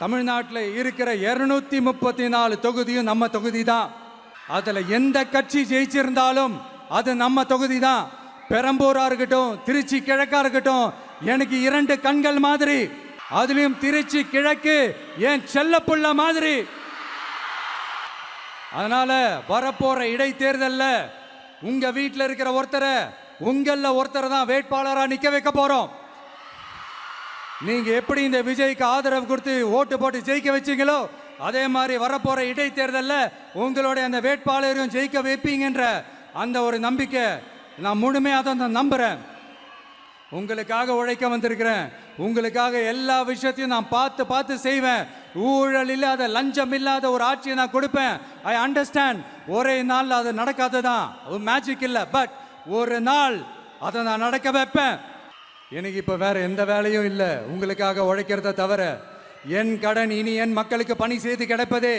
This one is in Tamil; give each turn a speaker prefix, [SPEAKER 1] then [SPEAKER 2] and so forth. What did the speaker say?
[SPEAKER 1] தமிழ்நாட்டில் இருக்கிற 234 தொகுதியும் நம்ம தொகுதி தான். அதுல எந்த கட்சி ஜெயிச்சிருந்தாலும் அது நம்ம தொகுதி தான். பெரம்பூரா இருக்கட்டும், திருச்சி கிழக்கா இருக்கட்டும், எனக்கு 2 கண்கள் மாதிரி. அதுலயும் திருச்சி கிழக்கு என் செல்லப்புள்ள மாதிரி. அதனால வரப்போற இடைத்தேர்தல்ல உங்க வீட்டில் இருக்கிற ஒருத்தரை உங்கள ஒருத்தரை தான் வேட்பாளரா நிக்க வைக்க போறோம். நீங்க எப்படி இந்த விஜய்க்கு ஆதரவு கொடுத்து ஓட்டு போட்டு ஜெயிக்க வச்சீங்களோ அதே மாதிரி வரப்போற இடைத்தேர்தலில் உங்களுடைய அந்த வேட்பாளரையும் ஜெயிக்க வைப்பீங்கன்ற அந்த ஒரு நம்பிக்கை நான் முழுமையாக தான் நம்புறேன். உங்களுக்காக உழைக்க வந்திருக்கிறேன். உங்களுக்காக எல்லா விஷயத்தையும் நான் பார்த்து பார்த்து செய்வேன். ஊழல் இல்லாத, லஞ்சம் இல்லாத ஒரு ஆட்சியை நான் கொடுப்பேன். I understand. ஒரே நாள் அது நடக்காததான், மேஜிக் இல்லை. பட் ஒரு நாள் அதை நான் நடக்க வைப்பேன். எனக்கு இப்போ வேற எந்த வேலையும் இல்லை உங்களுக்காக உழைக்கிறத தவிர. என் கடன் இனி என் மக்களுக்கு பணி செய்து கிடைப்பதே.